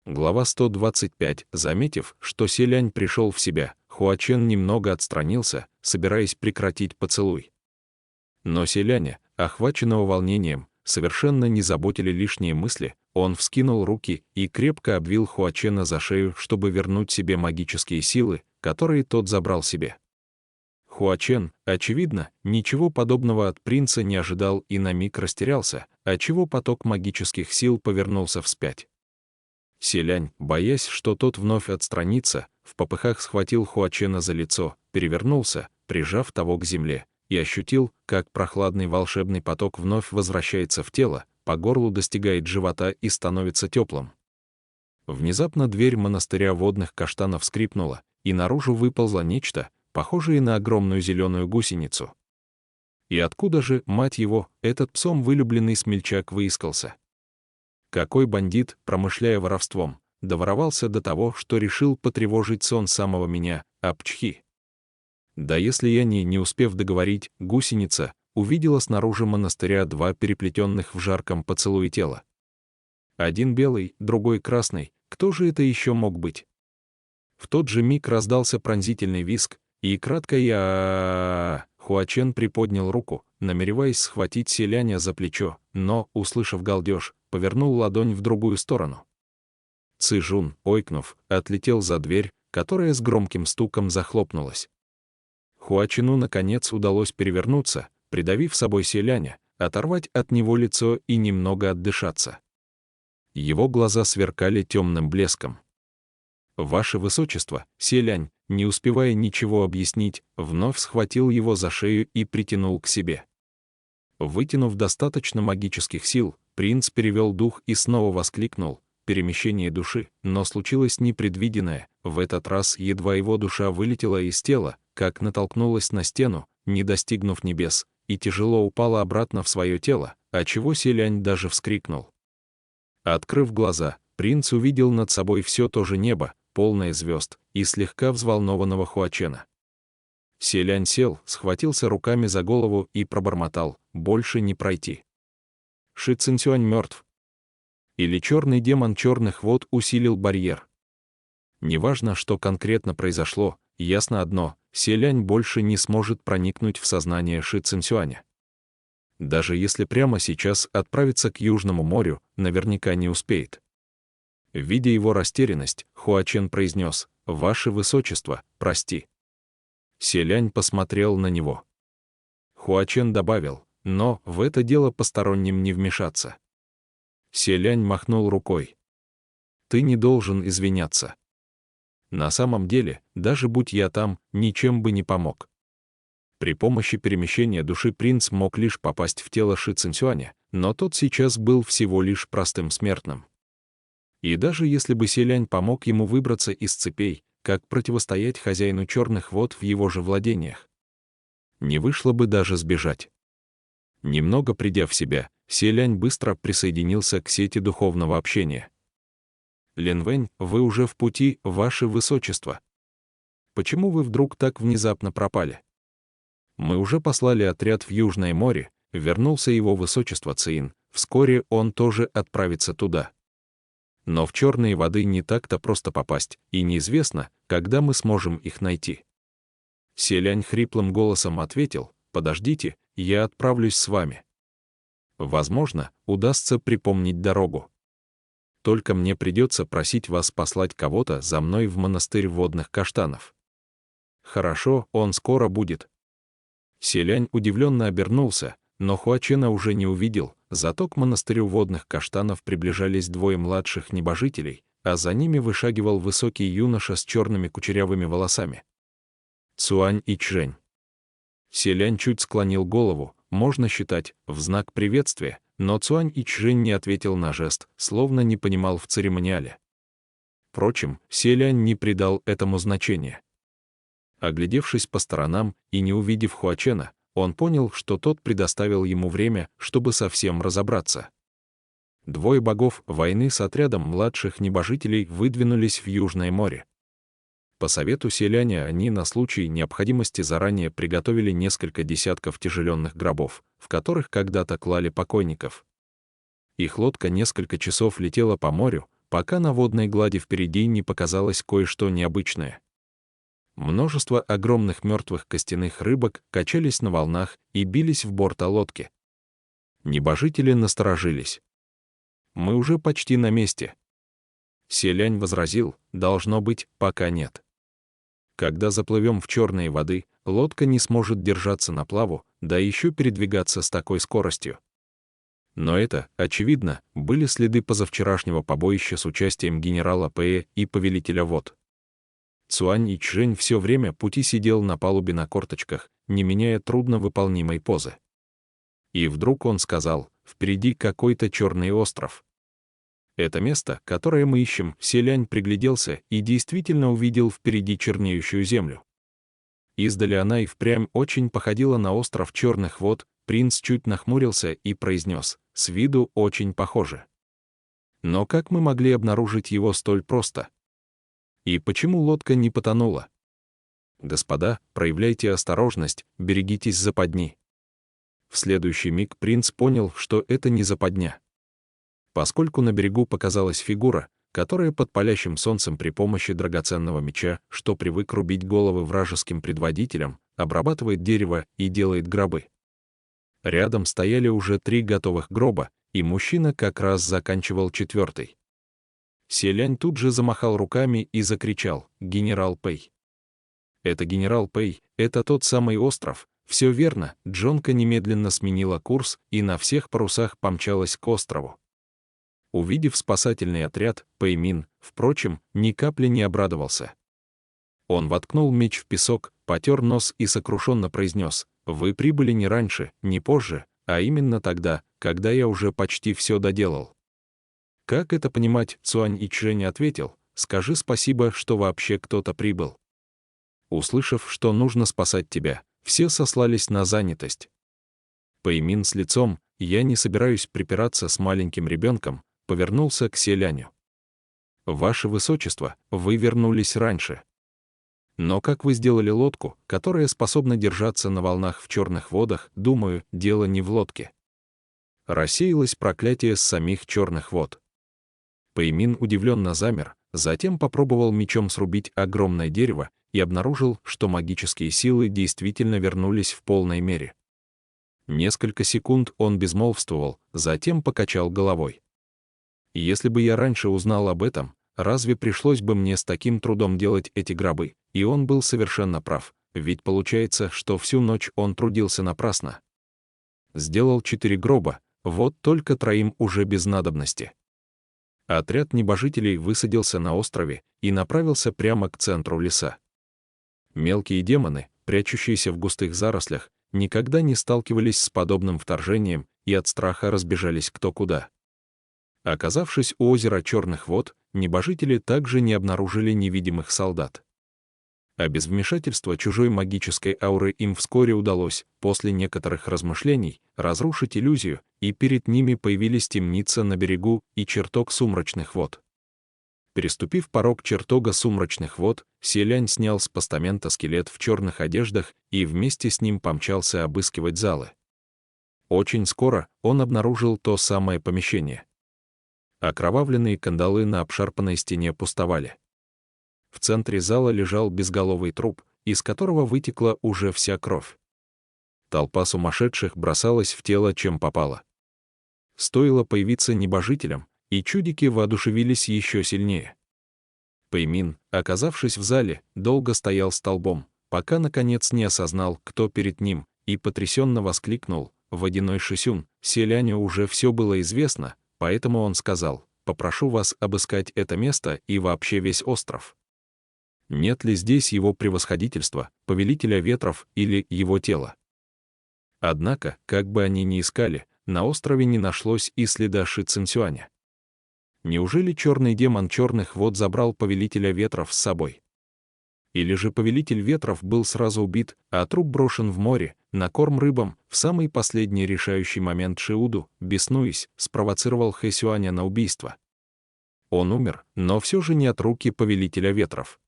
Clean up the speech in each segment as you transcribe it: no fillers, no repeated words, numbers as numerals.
Глава 125. Заметив, что Селянь пришел в себя, Хуачен немного отстранился, собираясь прекратить поцелуй. Но Селяня, охваченного волнением, совершенно не заботили лишние мысли, он вскинул руки и крепко обвил Хуачена за шею, чтобы вернуть себе магические силы, которые тот забрал себе. Хуачен, очевидно, ничего подобного от принца не ожидал и на миг растерялся, отчего поток магических сил повернулся вспять. Селянь, боясь, что тот вновь отстранится, в попыхах схватил Хуачена за лицо, перевернулся, прижав того к земле, и ощутил, как прохладный волшебный поток вновь возвращается в тело, по горлу достигает живота и становится теплым. Внезапно дверь монастыря водных каштанов скрипнула, и наружу выползло нечто, похожее на огромную зеленую гусеницу. И откуда же, мать его, этот псом вылюбленный смельчак выискался? Какой бандит, промышляя воровством, доворовался до того, что решил потревожить сон самого меня, апчхи? Да если я не успев договорить, гусеница увидела снаружи монастыря два переплетенных в жарком поцелуе тела. Один белый, другой красный, кто же это еще мог быть? В тот же миг раздался пронзительный визг, и краткое Хуачен приподнял руку, намереваясь схватить Селяня за плечо, но, услышав галдеж, повернул ладонь в другую сторону. Цижун, ойкнув, отлетел за дверь, которая с громким стуком захлопнулась. Хуачену, наконец, удалось перевернуться, придавив собой Селяня, оторвать от него лицо и немного отдышаться. Его глаза сверкали темным блеском. «Ваше Высочество», Селянь, не успевая ничего объяснить, вновь схватил его за шею и притянул к себе. Вытянув достаточно магических сил, принц перевел дух и снова воскликнул: «Перемещение души», но случилось непредвиденное, в этот раз едва его душа вылетела из тела, как натолкнулась на стену, не достигнув небес, и тяжело упала обратно в свое тело, отчего Селянь даже вскрикнул. Открыв глаза, принц увидел над собой все то же небо, полное звезд, и слегка взволнованного Хуачена. Селянь сел, схватился руками за голову и пробормотал: «Больше не пройти. Ши Цинцюань мертв. Или черный демон черных вод усилил барьер». Неважно, что конкретно произошло, ясно одно: Селянь больше не сможет проникнуть в сознание Ши Цинцюаня. Даже если прямо сейчас отправиться к Южному морю, наверняка не успеет. Видя его растерянность, Хуачен произнес: «Ваше Высочество, прости». Селянь посмотрел на него. Хуачен добавил: «Но в это дело посторонним не вмешаться». Селянь махнул рукой. «Ты не должен извиняться. На самом деле, даже будь я там, ничем бы не помог». При помощи перемещения души принц мог лишь попасть в тело Ши Цинцюаня, но тот сейчас был всего лишь простым смертным. И даже если бы Селянь помог ему выбраться из цепей, как противостоять хозяину черных вод в его же владениях? Не вышло бы даже сбежать. Немного придя в себя, Селянь быстро присоединился к сети духовного общения. «Линвэнь, вы уже в пути, Ваше Высочество. Почему вы вдруг так внезапно пропали? Мы уже послали отряд в Южное море, вернулся его Высочество Цин, вскоре он тоже отправится туда. Но в черные воды не так-то просто попасть, и неизвестно, когда мы сможем их найти». Селянь хриплым голосом ответил: «Подождите, я отправлюсь с вами. Возможно, удастся припомнить дорогу. Только мне придется просить вас послать кого-то за мной в монастырь водных каштанов». «Хорошо, он скоро будет». Селянь удивленно обернулся, но Хуачена уже не увидел, зато к монастырю водных каштанов приближались двое младших небожителей, а за ними вышагивал высокий юноша с черными кучерявыми волосами. Цуань Ичжэнь. Селянь чуть склонил голову, можно считать, в знак приветствия, но Цуань Ичжэнь не ответил на жест, словно не понимал в церемониале. Впрочем, Селянь не придал этому значения. Оглядевшись по сторонам и не увидев Хуачена, он понял, что тот предоставил ему время, чтобы совсем разобраться. Двое богов войны с отрядом младших небожителей выдвинулись в Южное море. По совету Селяня они на случай необходимости заранее приготовили несколько десятков тяжеленных гробов, в которых когда-то клали покойников. Их лодка несколько часов летела по морю, пока на водной глади впереди не показалось кое-что необычное. Множество огромных мертвых костяных рыбок качались на волнах и бились в борта лодки. Небожители насторожились. «Мы уже почти на месте». Селянь возразил: «Должно быть, пока нет. Когда заплывем в черные воды, лодка не сможет держаться на плаву, да еще передвигаться с такой скоростью». Но это, очевидно, были следы позавчерашнего побоища с участием генерала Пэя и повелителя вод. Цуань Ичжэнь все время пути сидел на палубе на корточках, не меняя трудновыполнимой позы. И вдруг он сказал: «Впереди какой-то черный остров». Это место, которое мы ищем. Селянь пригляделся и действительно увидел впереди чернеющую землю. Издали она и впрямь очень походила на остров черных вод. Принц чуть нахмурился и произнес: «С виду очень похоже. Но как мы могли обнаружить его столь просто? И почему лодка не потонула? Господа, проявляйте осторожность, берегитесь западни». В следующий миг принц понял, что это не западня. Поскольку на берегу показалась фигура, которая под палящим солнцем при помощи драгоценного меча, что привык рубить головы вражеским предводителям, обрабатывает дерево и делает гробы. Рядом стояли уже 3 готовых гроба, и мужчина как раз заканчивал 4-й. Селянь тут же замахал руками и закричал: «Генерал Пэй!» «Это генерал Пэй, это тот самый остров». Все верно, Джонка немедленно сменила курс и на всех парусах помчалась к острову. Увидев спасательный отряд, Пэймин, впрочем, ни капли не обрадовался. Он воткнул меч в песок, потер нос и сокрушенно произнес: «Вы прибыли не раньше, не позже, а именно тогда, когда я уже почти все доделал». «Как это понимать?» — Цуань Ичжэнь ответил: «Скажи спасибо, что вообще кто-то прибыл». Услышав, что нужно спасать тебя, все сослались на занятость. Пэймин с лицом «Я не собираюсь припираться с маленьким ребенком», повернулся к Селяню. «Ваше Высочество, вы вернулись раньше. Но как вы сделали лодку, которая способна держаться на волнах в черных водах? Думаю, дело не в лодке». Рассеялось проклятие с самих черных вод. Пэймин удивленно замер, затем попробовал мечом срубить огромное дерево и обнаружил, что магические силы действительно вернулись в полной мере. Несколько секунд он безмолвствовал, затем покачал головой. «Если бы я раньше узнал об этом, разве пришлось бы мне с таким трудом делать эти гробы?» И он был совершенно прав, ведь получается, что всю ночь он трудился напрасно. Сделал 4 гроба, вот только 3 уже без надобности. Отряд небожителей высадился на острове и направился прямо к центру леса. Мелкие демоны, прячущиеся в густых зарослях, никогда не сталкивались с подобным вторжением и от страха разбежались кто куда. Оказавшись у озера Черных вод, небожители также не обнаружили невидимых солдат. А без вмешательства чужой магической ауры им вскоре удалось, после некоторых размышлений, разрушить иллюзию, и перед ними появились темница на берегу и чертог сумрачных вод. Переступив порог чертога сумрачных вод, Селянь снял с постамента скелет в черных одеждах и вместе с ним помчался обыскивать залы. Очень скоро он обнаружил то самое помещение. Окровавленные кандалы на обшарпанной стене пустовали. В центре зала лежал безголовый труп, из которого вытекла уже вся кровь. Толпа сумасшедших бросалась в тело, чем попало. Стоило появиться небожителям, и чудики воодушевились еще сильнее. Пэймин, оказавшись в зале, долго стоял столбом, пока наконец не осознал, кто перед ним, и потрясенно воскликнул: «Водяной Шисюн!» Селяню уже все было известно, поэтому он сказал: «Попрошу вас обыскать это место и вообще весь остров. Нет ли здесь его превосходительства, повелителя ветров или его тела?» Однако, как бы они ни искали, на острове не нашлось и следа Ши Цинсюаня. Неужели черный демон черных вод забрал повелителя ветров с собой? Или же повелитель ветров был сразу убит, а труп брошен в море, на корм рыбам? В самый последний решающий момент Шиуду, беснуясь, спровоцировал Хэсюаня на убийство. Он умер, но все же не от руки повелителя ветров.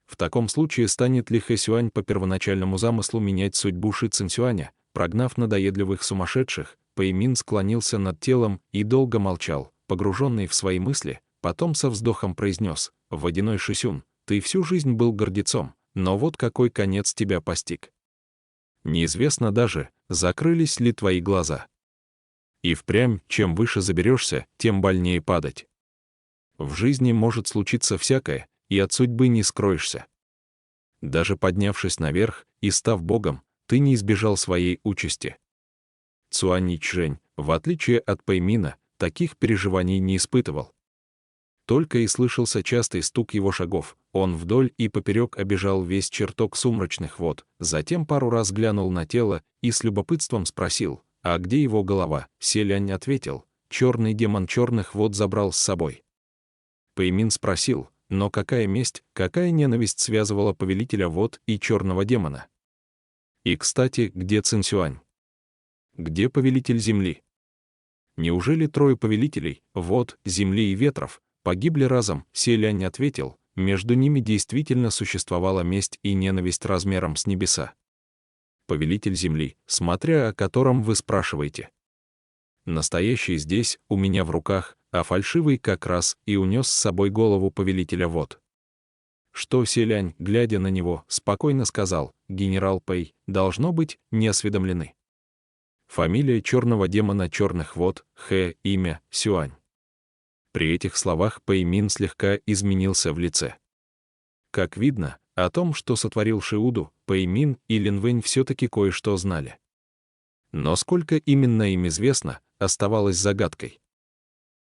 В таком случае станет ли Хэсюань по первоначальному замыслу менять судьбу Ши Цинсюаня, прогнав надоедливых сумасшедших? Пэймин склонился над телом и долго молчал, погруженный в свои мысли, потом со вздохом произнес: «Водяной Шисюн, ты всю жизнь был гордецом, но вот какой конец тебя постиг. Неизвестно даже, закрылись ли твои глаза. И впрямь, чем выше заберешься, тем больнее падать. В жизни может случиться всякое, и от судьбы не скроешься. Даже поднявшись наверх и став Богом, ты не избежал своей участи». Цуаньичжэнь, в отличие от Пэймина, таких переживаний не испытывал. Только и слышался частый стук его шагов, он вдоль и поперек обежал весь чертог сумрачных вод, затем пару раз глянул на тело и с любопытством спросил: «А где его голова?» Селянь ответил: «Черный демон черных вод забрал с собой». Пэймин спросил: «Но какая месть, какая ненависть связывала повелителя вод и черного демона? И, кстати, где Цинсюань? Где повелитель земли? Неужели трое повелителей, вод, земли и ветров, погибли разом?» Селянь ответил: «Между ними действительно существовала месть и ненависть размером с небеса. Повелитель земли, смотря о котором вы спрашиваете. Настоящий здесь, у меня в руках, а фальшивый как раз и унес с собой голову повелителя вод». Что Селянь, глядя на него, спокойно сказал: «Генерал Пэй, должно быть, не осведомлены. Фамилия черного демона черных вод, имя Сюань». При этих словах Пэймин слегка изменился в лице. Как видно, о том, что сотворил Шиуду, Пэймин и Линвэнь все-таки кое-что знали. Но сколько именно им известно, оставалось загадкой.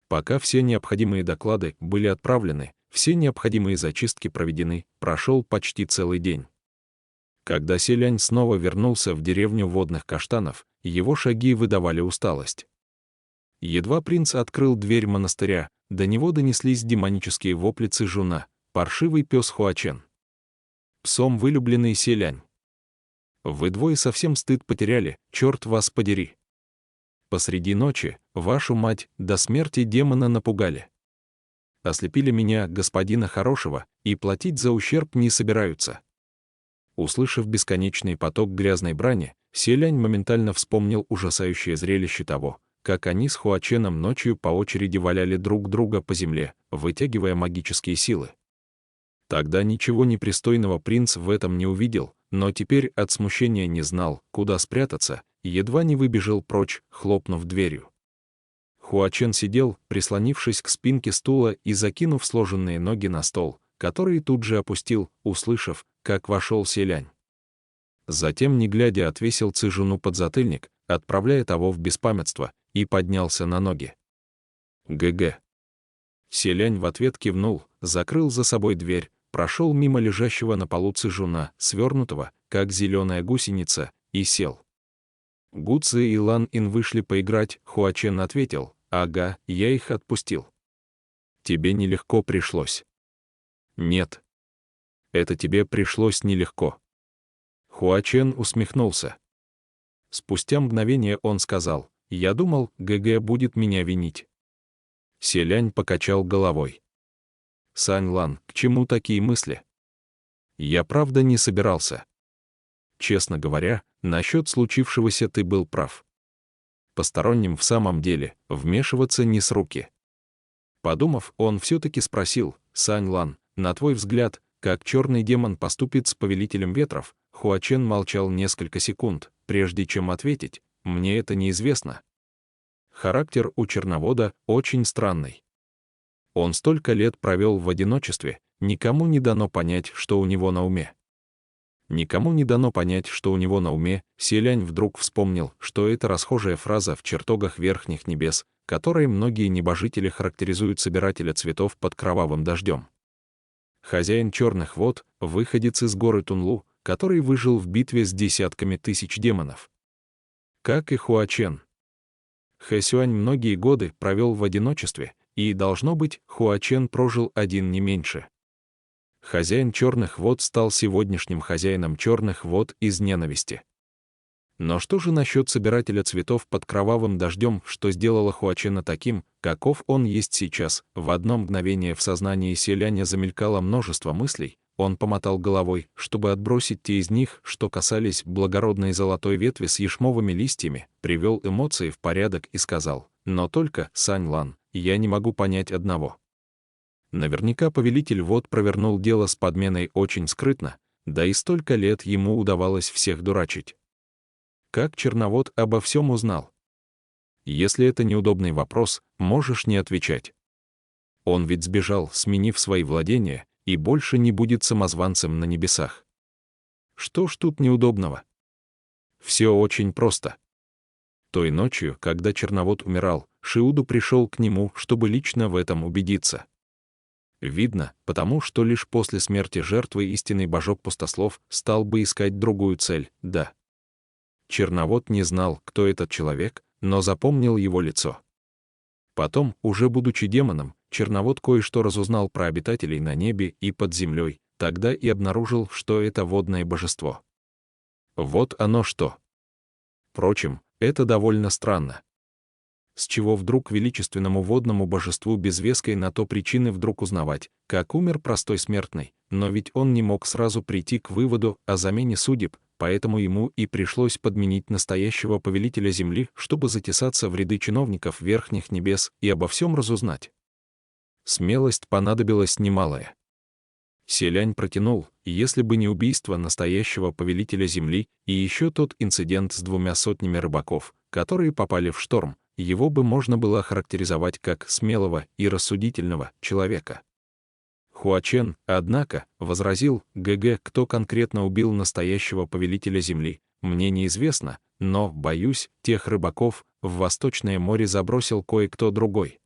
Пока все необходимые доклады были отправлены, все необходимые зачистки проведены, прошел почти целый день. Когда Селянь снова вернулся в деревню водных каштанов, его шаги выдавали усталость. Едва принц открыл дверь монастыря, до него донеслись демонические вопли Цзэжуна: «Паршивый пес Хуачен! Псом вылюбленный Селянь! Вы двое совсем стыд потеряли, черт вас подери! Посреди ночи, вашу мать, до смерти демона напугали. Ослепили меня, господина хорошего, и платить за ущерб не собираются». Услышав бесконечный поток грязной брани, Селянь моментально вспомнил ужасающее зрелище того, как они с Хуаченом ночью по очереди валяли друг друга по земле, вытягивая магические силы. Тогда ничего непристойного принц в этом не увидел, но теперь от смущения не знал, куда спрятаться, и едва не выбежал прочь, хлопнув дверью. Хуачен сидел, прислонившись к спинке стула и закинув сложенные ноги на стол, который тут же опустил, услышав, как вошел Селянь. Затем, не глядя, отвесил Цзэжуну подзатыльник, отправляя того в беспамятство, и поднялся на ноги. «ГГ». Селянь в ответ кивнул, закрыл за собой дверь, прошел мимо лежащего на полу Цзэжуна, свернутого, как зеленая гусеница, и сел. Гу Цзэ и Лан Ин вышли поиграть, Хуачен ответил: «Ага, я их отпустил». «Тебе нелегко пришлось». «Нет. Это тебе пришлось нелегко». Хуачен усмехнулся. Спустя мгновение он сказал: «Я думал, ГГ будет меня винить». Селянь покачал головой. «Сань Лан, к чему такие мысли? Я правда не собирался. Честно говоря, насчет случившегося ты был прав. Посторонним в самом деле вмешиваться не с руки». Подумав, он все-таки спросил: «Сань Лан, на твой взгляд, как черный демон поступит с повелителем ветров?» Хуачен молчал несколько секунд, прежде чем ответить: «Мне это неизвестно. Характер у черновода очень странный. Он столько лет провел в одиночестве, никому не дано понять, что у него на уме». Никому не дано понять, что у него на уме. Селянь вдруг вспомнил, что это расхожая фраза в чертогах верхних небес, которой многие небожители характеризуют собирателя цветов под кровавым дождем. Хозяин черных вод, выходец из горы Тунлу, который выжил в битве с десятками тысяч демонов. Как и Хуачен. Хэсюань многие годы провел в одиночестве, и, должно быть, Хуачен прожил один не меньше. Хозяин черных вод стал сегодняшним хозяином черных вод из ненависти. Но что же насчет собирателя цветов под кровавым дождем, что сделало Хуачена таким, каков он есть сейчас? В одно мгновение в сознании Селяня замелькало множество мыслей, он помотал головой, чтобы отбросить те из них, что касались благородной золотой ветви с яшмовыми листьями, привел эмоции в порядок и сказал: «Но только, Сань Лан, я не могу понять одного. Наверняка повелитель вод провернул дело с подменой очень скрытно, да и столько лет ему удавалось всех дурачить. Как Черновод обо всем узнал? Если это неудобный вопрос, можешь не отвечать. Он ведь сбежал, сменив свои владения, и больше не будет самозванцем на небесах. Что ж тут неудобного? Все очень просто. Той ночью, когда Черновод умирал, Шиуду пришел к нему, чтобы лично в этом убедиться. Видно, потому что лишь после смерти жертвы истинный божок-пустослов стал бы искать другую цель, да. Черновод не знал, кто этот человек, но запомнил его лицо. Потом, уже будучи демоном, Черновод кое-что разузнал про обитателей на небе и под землей, тогда и обнаружил, что это водное божество. Вот оно что. Впрочем, это довольно странно. С чего вдруг величественному водному божеству без веской на то причины вдруг узнавать, как умер простой смертный, но ведь он не мог сразу прийти к выводу о замене судеб, поэтому ему и пришлось подменить настоящего повелителя земли, чтобы затесаться в ряды чиновников верхних небес и обо всем разузнать. Смелость понадобилась немалая. Селянь протянул, если бы не убийство настоящего повелителя земли и еще тот инцидент с 200 рыбаков, которые попали в шторм, его бы можно было охарактеризовать как смелого и рассудительного человека. Хуачен, однако, возразил: «ГГ, кто конкретно убил настоящего повелителя земли, мне неизвестно, но, боюсь, тех рыбаков в Восточное море забросил кое-кто другой».